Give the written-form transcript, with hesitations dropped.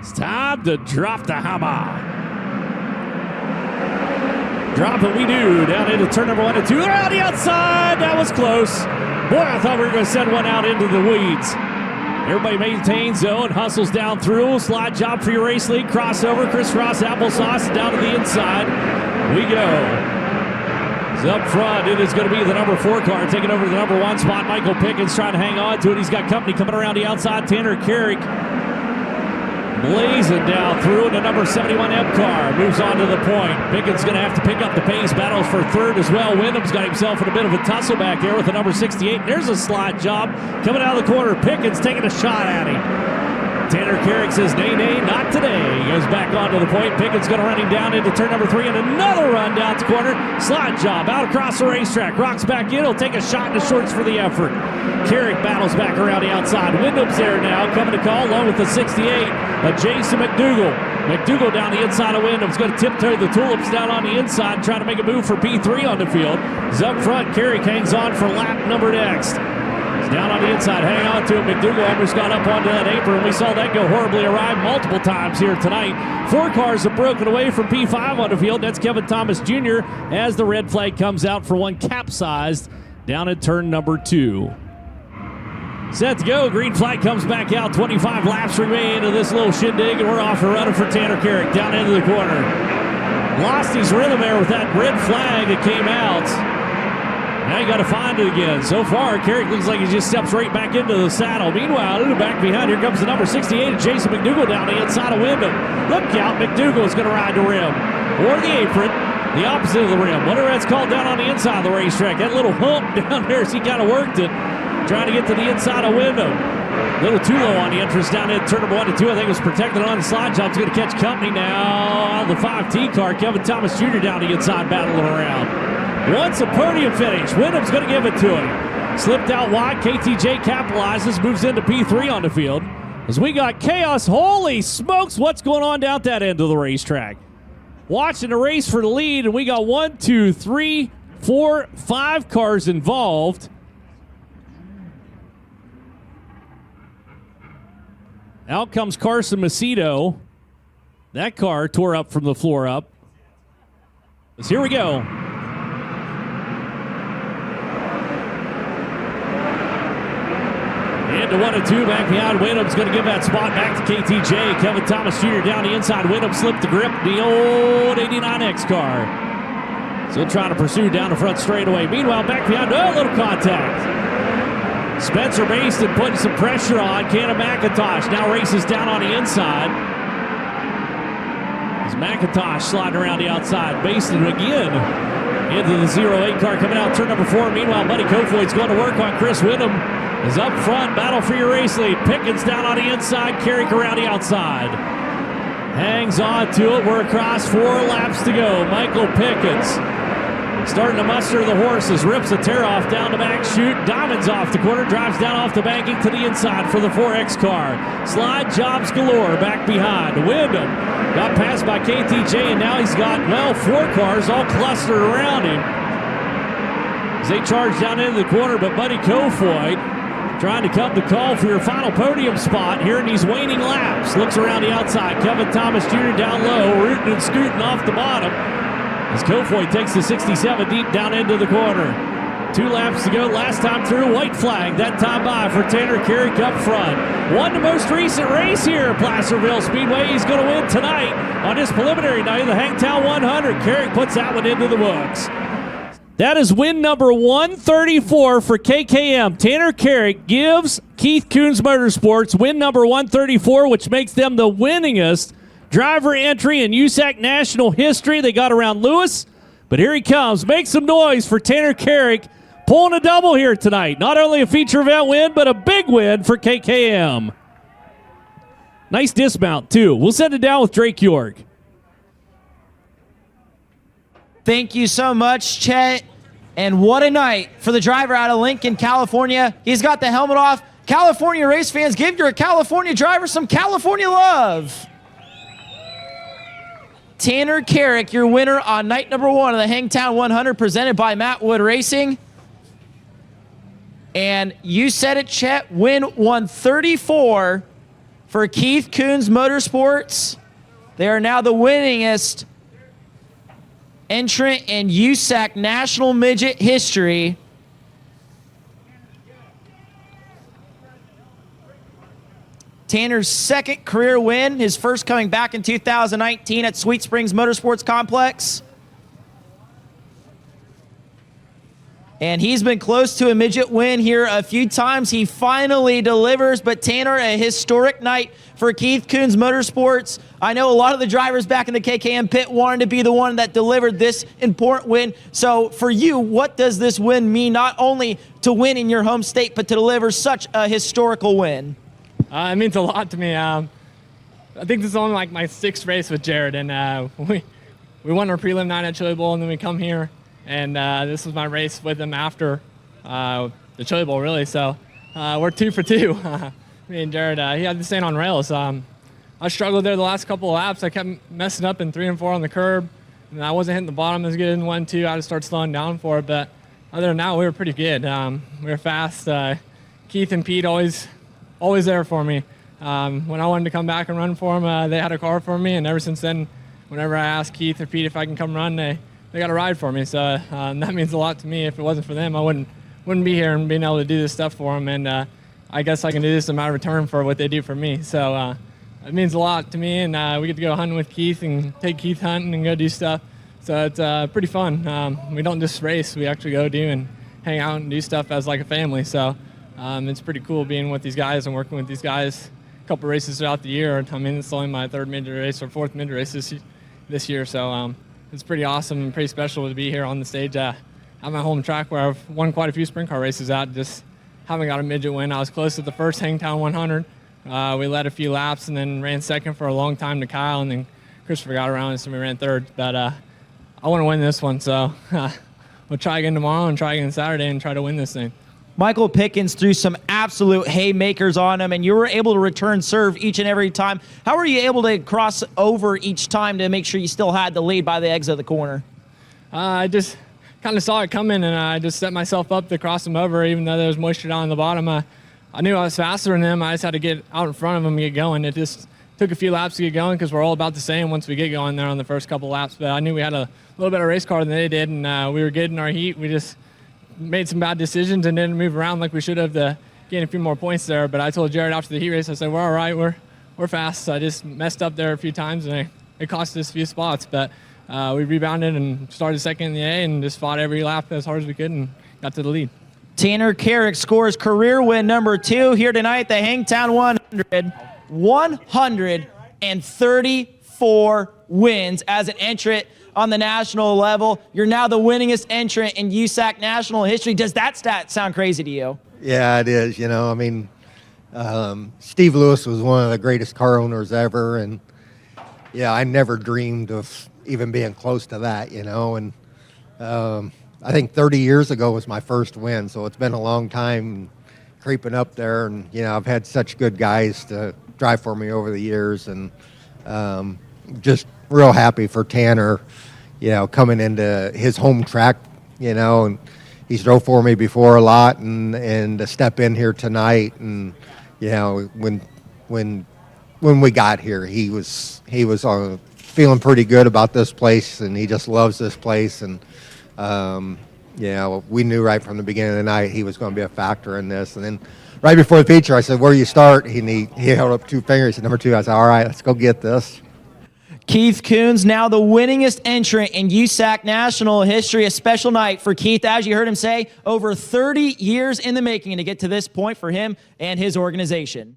It's time to drop the hammer. Drop it we do. Down into turn number 1 and 2. They're on the outside. That was close. Boy, I thought we were going to send one out into the weeds. Everybody maintains zone, hustles down through. Slide job for your race lead. Crossover, crisscross applesauce down to the inside. We go. It's up front. It is going to be the number 4 car taking over the number 1 spot. Michael Pickens trying to hang on to it. He's got company coming around the outside. Tanner Carrick blazing down through, and the number 71 M car moves on to the point. Pickens going to have to pick up the pace. Battles for third as well. Wyndham's got himself in a bit of a tussle back there with the number 68. There's a slide job coming out of the corner. Pickens taking a shot at him. Tanner Carrick says, nay, not today. He goes back onto the point. Pickens going to run him down into turn number 3, and another run down the corner. Slide job out across the racetrack. Rocks back in. He'll take a shot in the shorts for the effort. Carrick battles back around the outside. Wyndham's there now, coming to call along with the 68. Jason McDougal. McDougal down the inside of Wyndham's going to tiptoe the tulips down on the inside, trying to make a move for P3 on the field. He's up front. Carrick hangs on for lap number next. Down on the inside, hang on to it. McDougal almost got up onto that apron. We saw that go horribly awry multiple times here tonight. 4 cars have broken away from P5 on the field. That's Kevin Thomas Jr. as the red flag comes out for one capsized down at turn number 2. Set to go. Green flag comes back out. 25 laps remain into this little shindig, and we're off and running for Tanner Carrick down into the corner. Lost his rhythm there with that red flag that came out. Now you got to find it again. So far, Carrick looks like he just steps right back into the saddle. Meanwhile, back behind, here comes the number 68, Jason McDougal down the inside of Wyndham. Look out, McDougal is going to ride the rim. Or the apron, the opposite of the rim. Whatever that's called down on the inside of the racetrack. That little hump down there, as he kind of worked it, trying to get to the inside of Wyndham. A little too low on the entrance down in turn number 1 and 2. I think it was protected on the slide job. He's going to catch company now. The 5T car, Kevin Thomas Jr. down the inside, battling around. Wants a podium finish. Wyndham's going to give it to him. Slipped out wide. KTJ capitalizes, moves into P3 on the field. As we got chaos. Holy smokes, what's going on down that end of the racetrack? Watching the race for the lead, and we got 1, 2, 3, 4, 5 cars involved. Out comes Carson Macedo. That car tore up from the floor up. So here we go. Into 1 and 2, back behind Wyndham's going to give that spot back to KTJ. Kevin Thomas Jr. down the inside. Wyndham slipped the grip. The old 89X car. Still trying to pursue down the front straightaway. Meanwhile, back behind, a little contact. Spencer Mason putting some pressure on. Cannon McIntosh now races down on the inside. As McIntosh sliding around the outside. Mason again into the 08 car coming out turn number 4. Meanwhile, Buddy Kofoid's going to work on Chris Wyndham. Is up front, battle for your race lead. Pickens down on the inside, Carrick around the outside. Hangs on to it. We're across 4 laps to go. Michael Pickens starting to muster the horses. Rips a tear off down the back chute. Diamonds off the corner. Drives down off the banking to the inside for the 4X car. Slide jobs galore back behind. Wyndham got passed by KTJ, and now he's got, 4 cars all clustered around him. As they charge down into the corner, but Buddy Kofoid trying to come to call for your final podium spot here in these waning laps. Looks around the outside. Kevin Thomas Jr. down low, rooting and scooting off the bottom. As Kofoid takes the 67 deep down into the corner. 2 laps to go. Last time through, white flag. That time by for Tanner Carrick up front. Won the most recent race here at Placerville Speedway. He's going to win tonight on his preliminary night of the Hangtown 100. Carrick puts that one into the books. That is win number 134 for KKM. Tanner Carrick gives Keith Kunz Motorsports win number 134, which makes them the winningest driver entry in USAC national history. They got around Lewis, but here he comes. Make some noise for Tanner Carrick, pulling a double here tonight. Not only a feature event win, but a big win for KKM. Nice dismount, too. We'll send it down with Drake York. Thank you so much, Chet. And what a night for the driver out of Lincoln, California. He's got the helmet off. California race fans, give your California driver some California love. Tanner Carrick, your winner on night number 1 of the Hangtown 100, presented by Matt Wood Racing. And you said it, Chet, win 134 for Keith Kunz Motorsports. They are now the winningest entrant in USAC National Midget history. Tanner's second career win, his first coming back in 2019 at Sweet Springs Motorsports Complex. And he's been close to a midget win here a few times. He finally delivers, but Tanner, a historic night for Keith Kunz Motorsports. I know a lot of the drivers back in the KKM pit wanted to be the one that delivered this important win. So for you, what does this win mean, not only to win in your home state, but to deliver such a historical win? It means a lot to me. I think this is only like my 6th race with Jared, and we won our prelim night at Chili Bowl, and then we come here. And this was my race with him after the Chili Bowl, really. So we're 2 for 2. Me and Jared, he had this thing on rails. I struggled there the last couple of laps. I kept messing up in 3 and 4 on the curb. And I wasn't hitting the bottom as good in 1 and 2. I had to start slowing down for it. But other than that, we were pretty good. We were fast. Keith and Pete always there for me. When I wanted to come back and run for them, they had a car for me. And ever since then, whenever I asked Keith or Pete if I can come run, they got a ride for me, so that means a lot to me. If it wasn't for them, I wouldn't be here and being able to do this stuff for them. And I guess I can do this in my return for what they do for me. So it means a lot to me, and we get to go hunting with Keith and take Keith hunting and go do stuff. So it's pretty fun. We don't just race; we actually go do and hang out and do stuff as like a family. So it's pretty cool being with these guys and working with these guys. A couple races throughout the year. I mean, it's only my 3rd midget race or 4th midget race this year. So. It's pretty awesome and pretty special to be here on the stage at my home track where I've won quite a few sprint car races at. Just haven't got a midget win. I was close to the first Hangtown 100. We led a few laps and then ran second for a long time to Kyle, and then Christopher got around us and we ran 3rd. But I want to win this one, so we'll try again tomorrow and try again Saturday and try to win this thing. Michael Pickens threw some absolute haymakers on him, and you were able to return serve each and every time. How were you able to cross over each time to make sure you still had the lead by the exit of the corner? I just kind of saw it coming, and I just set myself up to cross them over, even though there was moisture down the bottom. I knew I was faster than them. I just had to get out in front of them and get going. It just took a few laps to get going because we're all about the same once we get going there on the first couple laps. But I knew we had a little better race car than they did, and we were good in our heat. We just made some bad decisions and didn't move around like we should have to gain a few more points there. But I told Jared after the heat race, I said, we're all right, we're fast. So I just messed up there a few times, and it cost us a few spots. But we rebounded and started second in the A and just fought every lap as hard as we could and got to the lead. Tanner Carrick scores career win number 2 here tonight, the Hangtown 100. 134 wins as an entrant on the national level. You're now the winningest entrant in USAC national history. Does that stat sound crazy to you? Yeah, it is. You know, I mean, Steve Lewis was one of the greatest car owners ever, and yeah, I never dreamed of even being close to that, you know, and I think 30 years ago was my first win, so it's been a long time creeping up there, and, you know, I've had such good guys to drive for me over the years, and just real happy for Tanner, you know, coming into his home track, you know, and he's drove for me before a lot, and to step in here tonight, and, you know, when we got here, he was feeling pretty good about this place, and he just loves this place, and you know, we knew right from the beginning of the night he was going to be a factor in this. And then right before the feature, I said, "Where do you start?" He held up 2 fingers. He said, "Number 2." I said, "All right, let's go get this." Keith Kunz, now the winningest entrant in USAC national history. A special night for Keith, as you heard him say, over 30 years in the making to get to this point for him and his organization.